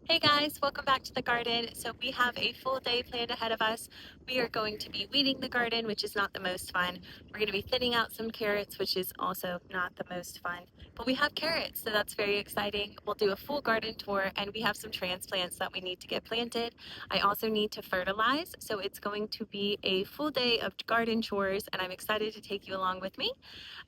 Hey guys, welcome back to the garden. So we have a full day planned ahead of us. We are going to be weeding the garden, which is not the most fun. We're going to be thinning out some carrots, which is also not the most fun. But we have carrots, so that's very exciting. We'll do a full garden tour, and we have some transplants that we need to get planted. I also need to fertilize, so it's going to be a full day of garden chores, and I'm excited to take you along with me.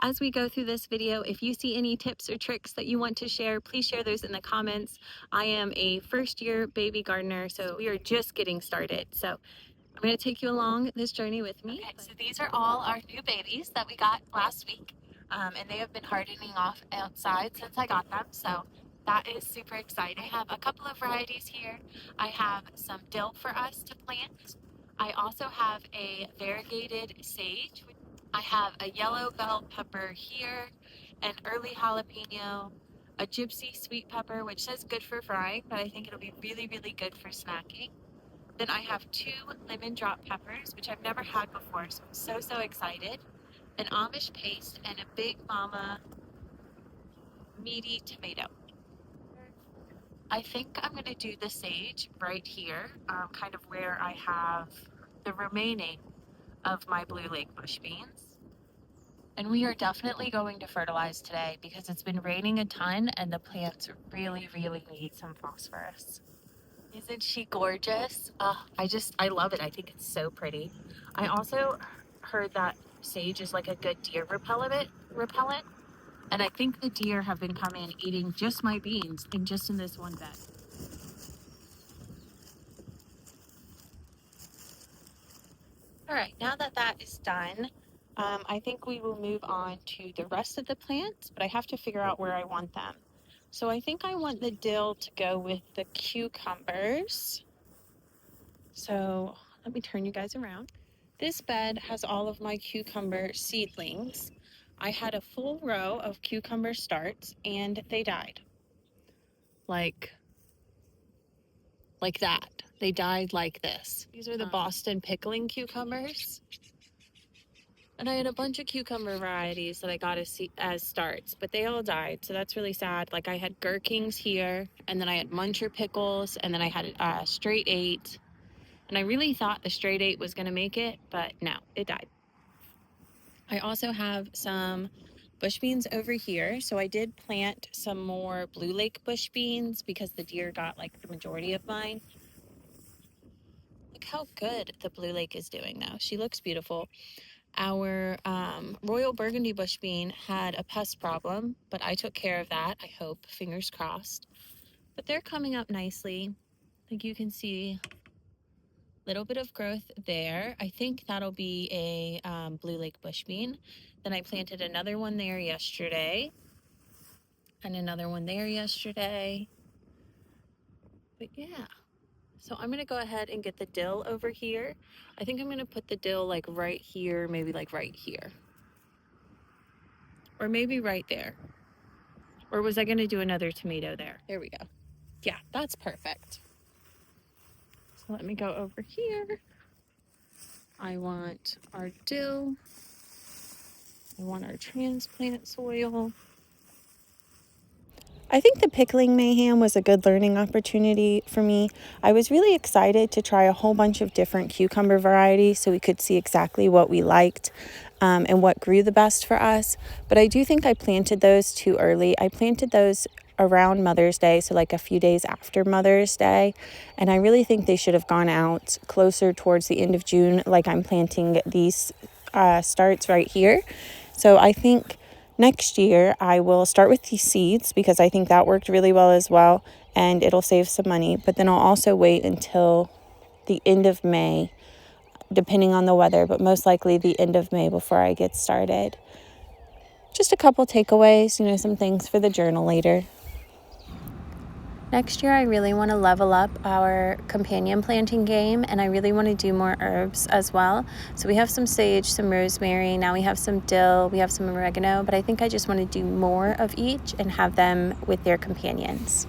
As we go through this video, if you see any tips or tricks that you want to share, please share those in the comments. I am a first year baby gardener, so we are just getting started. So I'm going to take you along this journey with me. Okay, so these are all our new babies that we got last week, and they have been hardening off outside since I got them. So that is super exciting. I have a couple of varieties here. I have some dill for us to plant. I also have a variegated sage. I have a yellow bell pepper here, an early jalapeno, a gypsy sweet pepper, which says good for frying, but I think it'll be really, really good for snacking. Then I have 2 lemon drop peppers, which I've never had before, so I'm so excited. An Amish paste and a Big Mama meaty tomato. I think I'm going to do the sage right here, kind of where I have the remaining of my Blue Lake bush beans. And we are definitely going to fertilize today because it's been raining a ton and the plants really, really need some phosphorus. Isn't she gorgeous? I love it. I think it's so pretty. I also heard that sage is like a good deer repellent. And I think the deer have been coming eating just my beans and just in this one bed. All right, now that that is done, I think we will move on to the rest of the plants, but I have to figure out where I want them. So I think I want the dill to go with the cucumbers. So let me turn you guys around. This bed has all of my cucumber seedlings. I had a full row of cucumber starts and they died. Like that. They died like this. These are the Boston pickling cucumbers. And I had a bunch of cucumber varieties that I got as starts, but they all died. So that's really sad. Like I had gherkins here, and then I had muncher pickles, and then I had straight 8. And I really thought the straight 8 was going to make it, but no, it died. I also have some bush beans over here. So I did plant some more Blue Lake bush beans because the deer got like the majority of mine. Look how good the Blue Lake is doing though. She looks beautiful. Our Royal Burgundy bush bean had a pest problem, but I took care of that, I hope, fingers crossed. But they're coming up nicely. Like you can see, little bit of growth there. I think that'll be a Blue Lake bush bean. Then I planted another one there yesterday and another one there yesterday. But yeah, so I'm going to go ahead and get the dill over here. I think I'm going to put the dill like right here, maybe like right here. Or maybe right there. Or was I going to do another tomato there? There we go. Yeah, that's perfect. So let me go over here. I want our dill. I want our transplant soil. I think the pickling mayhem was a good learning opportunity for me. I was really excited to try a whole bunch of different cucumber varieties so we could see exactly what we liked and what grew the best for us. But I do think I planted those too early. I planted those around Mother's Day, so like a few days after Mother's Day. And I really think they should have gone out closer towards the end of June, like I'm planting these starts right here. So I think next year, I will start with these seeds because I think that worked really well as well, and it'll save some money. But then I'll also wait until the end of May, depending on the weather, but most likely the end of May before I get started. Just a couple takeaways, some things for the journal later. Next year, I really want to level up our companion planting game, and I really want to do more herbs as well. So we have some sage, some rosemary, now we have some dill, we have some oregano, but I think I just want to do more of each and have them with their companions.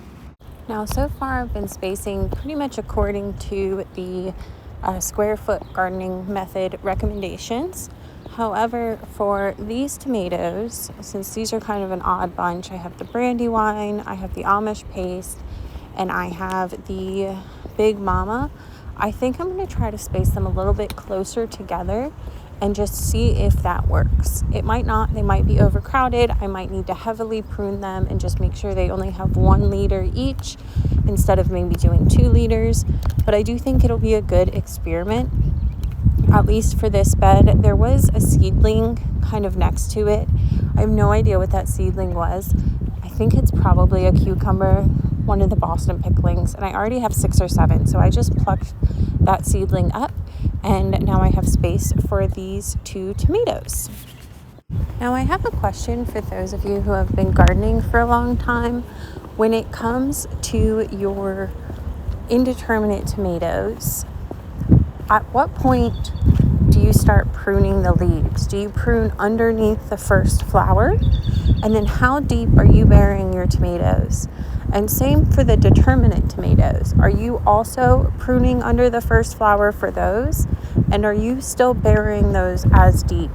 Now, so far I've been spacing pretty much according to the square foot gardening method recommendations. However, for these tomatoes, since these are kind of an odd bunch, I have the Brandywine, I have the Amish paste, and I have the Big Mama. I think I'm going to try to space them a little bit closer together and just see if that works. It might not. They might be overcrowded. I might need to heavily prune them and just make sure they only have 1 liter each instead of maybe doing 2 liters. But I do think it'll be a good experiment, at least for this bed. There was a seedling kind of next to it. I have no idea what that seedling was. I think it's probably a cucumber, one of the Boston picklings, and I already have 6 or 7, so I just plucked that seedling up, and now I have space for these 2 tomatoes. Now I have a question for those of you who have been gardening for a long time. When it comes to your indeterminate tomatoes, at what point do you start pruning the leaves? Do you prune underneath the first flower? And then how deep are you burying your tomatoes? And same for the determinate tomatoes. Are you also pruning under the first flower for those? And are you still burying those as deep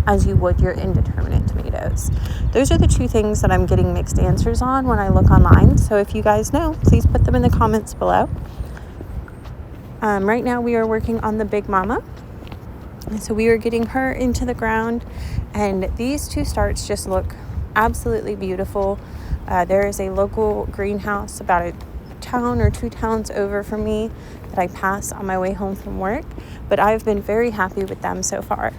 as you would your indeterminate tomatoes? Those are the 2 things that I'm getting mixed answers on when I look online. So if you guys know, please put them in the comments below. Right now we are working on the Big Mama. And so we are getting her into the ground, and these 2 starts just look absolutely beautiful. There is a local greenhouse about a town or 2 towns over from me that I pass on my way home from work, but I've been very happy with them so far.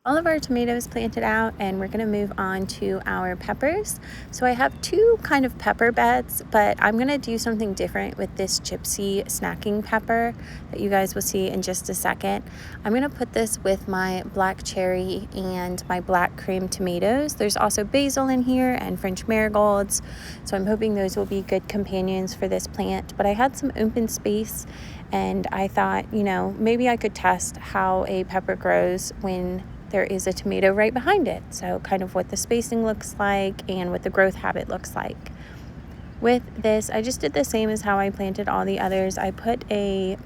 All of our tomatoes planted out, and we're going to move on to our peppers. So I have 2 kind of pepper beds, but I'm going to do something different with this gypsy snacking pepper that you guys will see in just a second. I'm going to put this with my black cherry and my black cream tomatoes. There's also basil in here and French marigolds, so I'm hoping those will be good companions for this plant. But I had some open space, and I thought, maybe I could test how a pepper grows when there is a tomato right behind it. So kind of what the spacing looks like and what the growth habit looks like. With this, I just did the same as how I planted all the others. I put a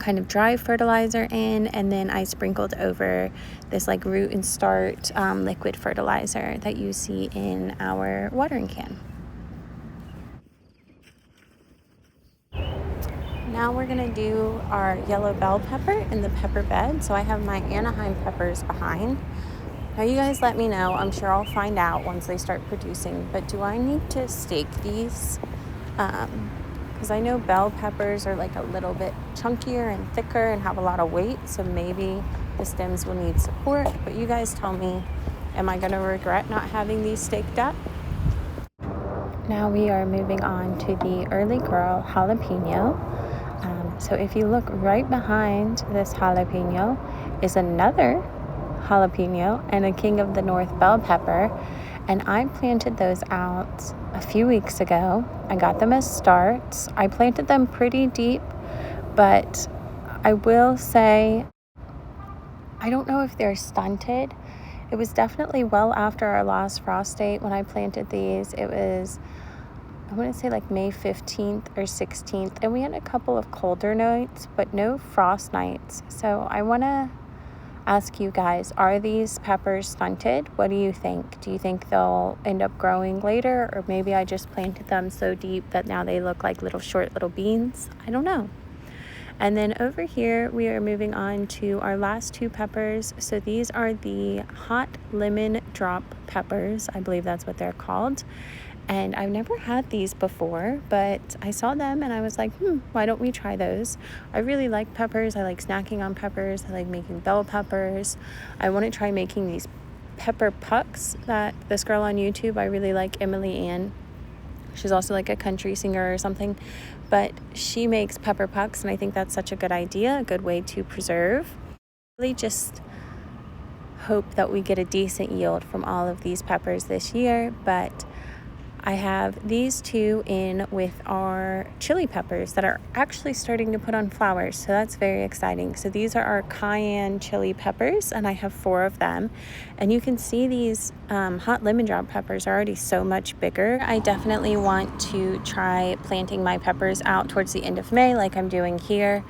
kind of dry fertilizer in, and then I sprinkled over this like root and start liquid fertilizer that you see in our watering can. Now we're going to do our yellow bell pepper in the pepper bed. So I have my Anaheim peppers behind. Now you guys let me know. I'm sure I'll find out once they start producing. But do I need to stake these? Because I know bell peppers are like a little bit chunkier and thicker and have a lot of weight. So maybe the stems will need support. But you guys tell me, am I going to regret not having these staked up? Now we are moving on to the early girl jalapeno. So if you look right behind this jalapeno is another jalapeno and a King of the North bell pepper. And I planted those out a few weeks ago. I got them as starts. I planted them pretty deep, but I will say, I don't know if they're stunted. It was definitely well after our last frost date when I planted these. It was, I want to say like May 15th or 16th, and we had a couple of colder nights, but no frost nights. So I want to ask you guys, are these peppers stunted? What do you think? Do you think they'll end up growing later, or maybe I just planted them so deep that now they look like short little beans? I don't know. And then over here, we are moving on to our last 2 peppers. So these are the hot lemon drop peppers. I believe that's what they're called. And I've never had these before, but I saw them and I was like, why don't we try those? I really like peppers. I like snacking on peppers. I like making bell peppers. I want to try making these pepper pucks that this girl on YouTube, I really like, Emily Ann. She's also like a country singer or something, but she makes pepper pucks, and I think that's such a good idea, a good way to preserve. Really just hope that we get a decent yield from all of these peppers this year, but I have these 2 in with our chili peppers that are actually starting to put on flowers, so that's very exciting. So these are our cayenne chili peppers, and I have 4 of them. And you can see these hot lemon drop peppers are already so much bigger. I definitely want to try planting my peppers out towards the end of May like I'm doing here.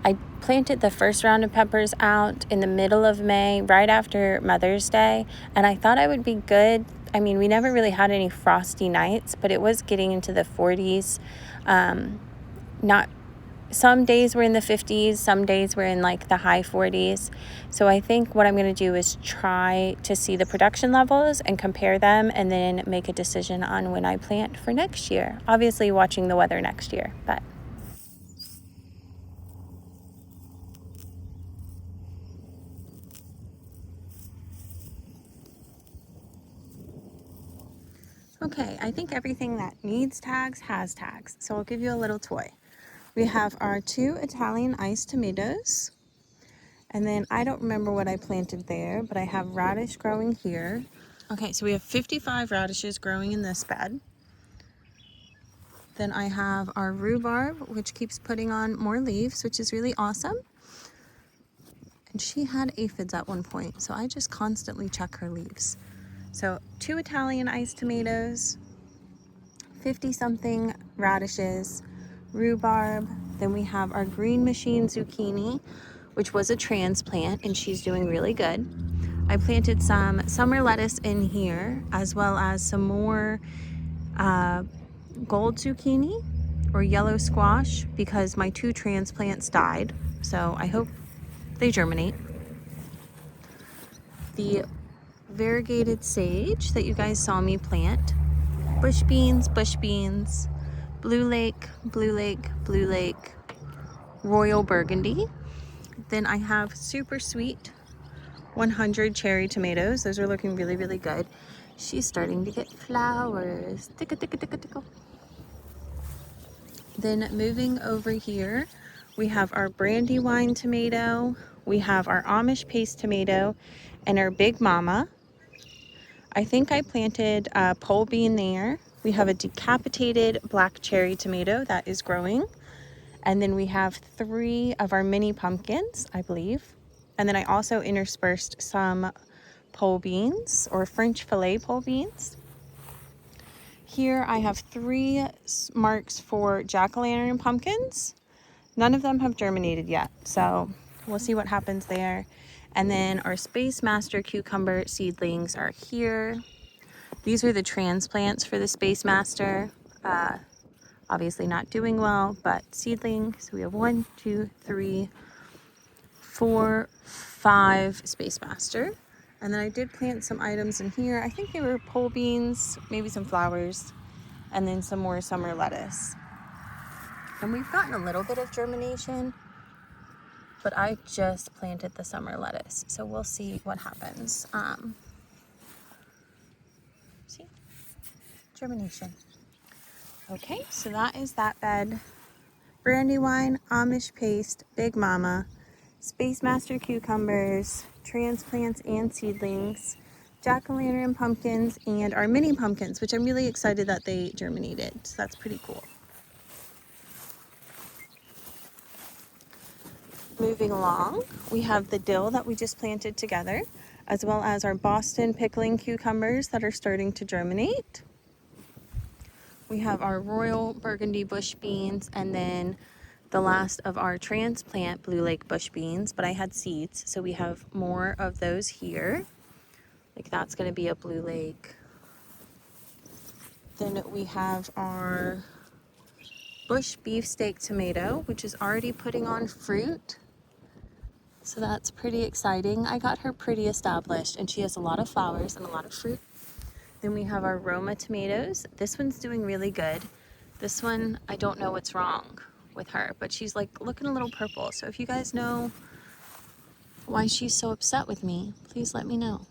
I planted the first round of peppers out in the middle of May, right after Mother's Day, and I thought I would be good. I mean, we never really had any frosty nights, but it was getting into the 40s. Not Some days were in the 50s, some days were in like the high 40s. So I think what I'm going to do is try to see the production levels and compare them, and then make a decision on when I plant for next year. Obviously watching the weather next year, but okay, I think everything that needs tags has tags. So I'll give you a little toy. We have our 2 Italian iced tomatoes. And then I don't remember what I planted there, but I have radish growing here. Okay, so we have 55 radishes growing in this bed. Then I have our rhubarb, which keeps putting on more leaves, which is really awesome. And she had aphids at one point, so I just constantly check her leaves. So 2 Italian iced tomatoes, 50 something radishes, rhubarb. Then we have our green machine zucchini, which was a transplant, and she's doing really good. I planted some summer lettuce in here, as well as some more gold zucchini or yellow squash, because my 2 transplants died. So I hope they germinate. The variegated sage that you guys saw me plant, bush beans, blue lake, royal burgundy. Then I have super sweet 100 cherry tomatoes. Those are looking really, really good. She's starting to get flowers. Ticka, ticka, ticka, ticka. Then moving over here, we have our brandywine tomato, we have our Amish paste tomato, and our Big Mama. I think I planted a pole bean there. We have a decapitated black cherry tomato that is growing. And then we have 3 of our mini pumpkins, I believe. And then I also interspersed some pole beans, or French fillet pole beans. Here I have 3 marks for jack-o'-lantern pumpkins. None of them have germinated yet, so we'll see what happens there. And then our Space Master cucumber seedlings are here. These are the transplants for the Space Master. Obviously not doing well, but seedlings. So we have 1, 2, 3, 4, 5 Space Master. And then I did plant some items in here. I think they were pole beans, maybe some flowers, and then some more summer lettuce. And we've gotten a little bit of germination, but I just planted the summer lettuce, so we'll see what happens. See? Germination. Okay, so that is that bed. Brandywine, Amish paste, Big Mama, Space Master cucumbers, transplants and seedlings, jack-o'-lantern pumpkins, and our mini pumpkins, which I'm really excited that they germinated. So that's pretty cool. Moving along, we have the dill that we just planted together, as well as our Boston pickling cucumbers that are starting to germinate. We have our royal burgundy bush beans, and then the last of our transplant Blue Lake bush beans, but I had seeds, so we have more of those here. Like that's going to be a Blue Lake. Then we have our bush beefsteak tomato, which is already putting on fruit. So that's pretty exciting. I got her pretty established, and she has a lot of flowers and a lot of fruit. Then we have our Roma tomatoes. This one's doing really good. This one, I don't know what's wrong with her, but she's like looking a little purple. So if you guys know why she's so upset with me, please let me know.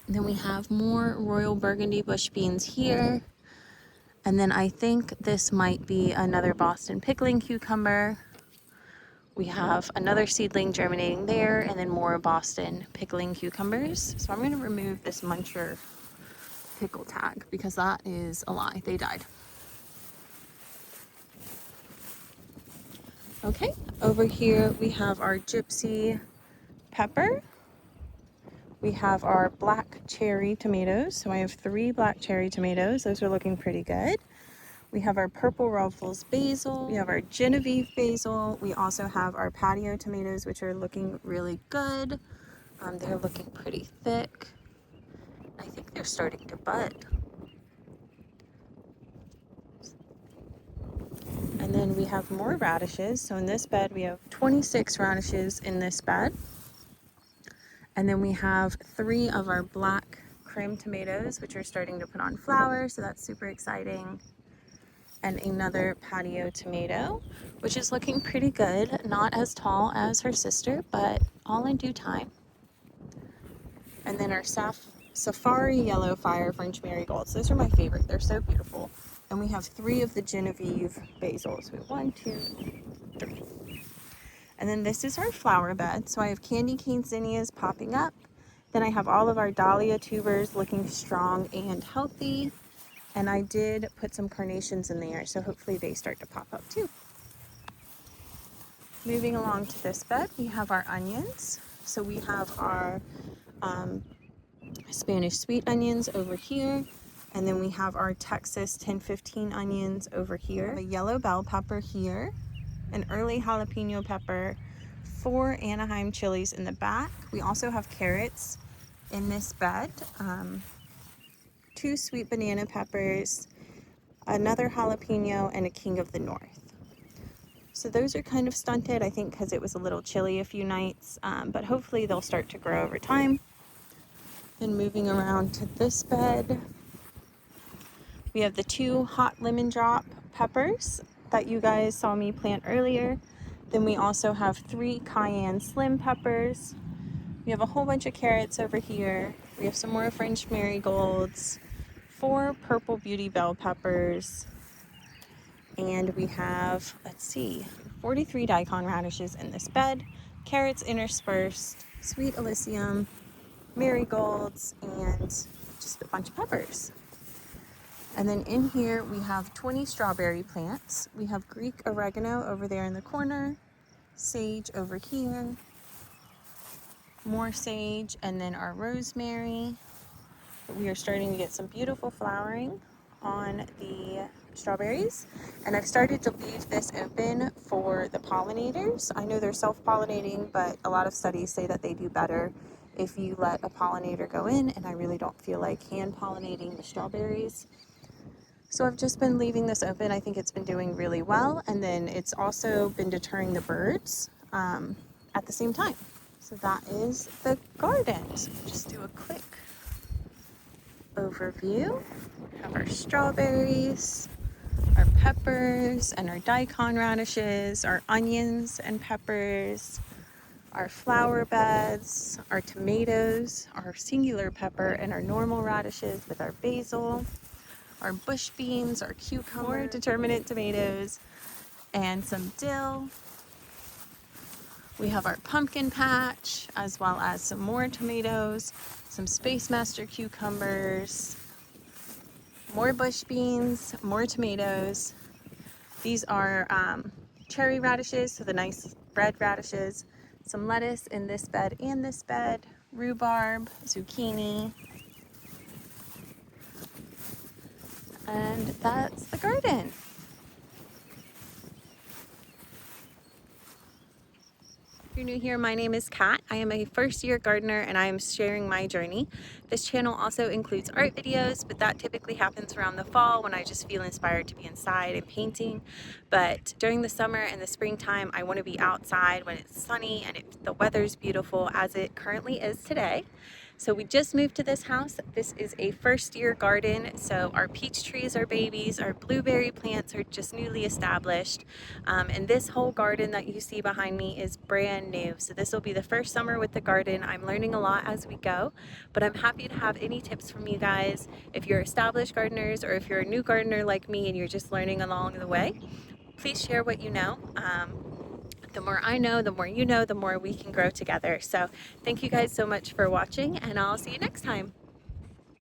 And then we have more royal burgundy bush beans here. And then I think this might be another Boston pickling cucumber. We have another seedling germinating there, and then more Boston pickling cucumbers. So I'm going to remove this muncher pickle tag because that is a lie. They died. Okay, over here we have our gypsy pepper. We have our black cherry tomatoes. So I have 3 black cherry tomatoes. Those are looking pretty good. We have our purple ruffles basil. We have our Genevieve basil. We also have our patio tomatoes, which are looking really good. They're looking pretty thick. I think they're starting to bud. And then we have more radishes. So in this bed, we have 26 radishes in this bed. And then we have 3 of our black cream tomatoes, which are starting to put on flower. So that's super exciting. And another patio tomato, which is looking pretty good. Not as tall as her sister, but all in due time. And then our safari yellow fire French marigolds. Those are my favorite. They're so beautiful. And we have 3 of the Genevieve basils. We have 1, 2, 3. And then this is our flower bed. So I have candy cane zinnias popping up. Then I have all of our dahlia tubers looking strong and healthy. And I did put some carnations in there, so hopefully they start to pop up too. Moving along to this bed, we have our onions. So we have our Spanish sweet onions over here. And then we have our Texas 1015 onions over here. A yellow bell pepper here. An early jalapeno pepper. 4 Anaheim chilies in the back. We also have carrots in this bed. 2 sweet banana peppers. Another jalapeno, and a king of the north. So those are kind of stunted, I think, because it was a little chilly a few nights, but hopefully they'll start to grow over time. Then moving around to this bed, we have the 2 hot lemon drop peppers that you guys saw me plant earlier. Then we also have 3 cayenne slim peppers. We have a whole bunch of carrots over here. We have some more French marigolds, 4 purple beauty bell peppers, and we have, let's see, 43 daikon radishes in this bed, carrots interspersed, sweet alyssum, marigolds, and just a bunch of peppers. And then in here we have 20 strawberry plants. We have Greek oregano over there in the corner, sage over here, more sage, and then our rosemary. We are starting to get some beautiful flowering on the strawberries, and I've started to leave this open for the pollinators. I know they're self-pollinating, but a lot of studies say that they do better if you let a pollinator go in, and I really don't feel like hand pollinating the strawberries. So I've just been leaving this open. I think it's been doing really well, and then it's also been deterring the birds at the same time. So that is the garden. So just do a quick overview. We have our strawberries, our peppers, and our daikon radishes, our onions and peppers, our flower beds, our tomatoes, our singular pepper, and our normal radishes with our basil, our bush beans, our cucumber, more determinate tomatoes, and some dill. We have our pumpkin patch, as well as some more tomatoes, some Space Master cucumbers, more bush beans, more tomatoes. These are cherry radishes, so the nice red radishes, some lettuce in this bed and this bed, rhubarb, zucchini, and that's the garden. If you're new here, my name is Kat. I am a first-year gardener and I am sharing my journey. This channel also includes art videos, but that typically happens around the fall when I just feel inspired to be inside and painting. But during the summer and the springtime, I want to be outside when it's sunny and the weather's beautiful, as it currently is today. So we just moved to this house. This is a first-year garden, so our peach trees are babies, our blueberry plants are just newly established, and this whole garden that you see behind me is brand new. So this will be the first summer with the garden. I'm learning a lot as we go, but I'm happy to have any tips from you guys. If you're established gardeners, or if you're a new gardener like me and you're just learning along the way, please share what you know. The more I know, the more you know, the more we can grow together. So thank you guys so much for watching, and I'll see you next time.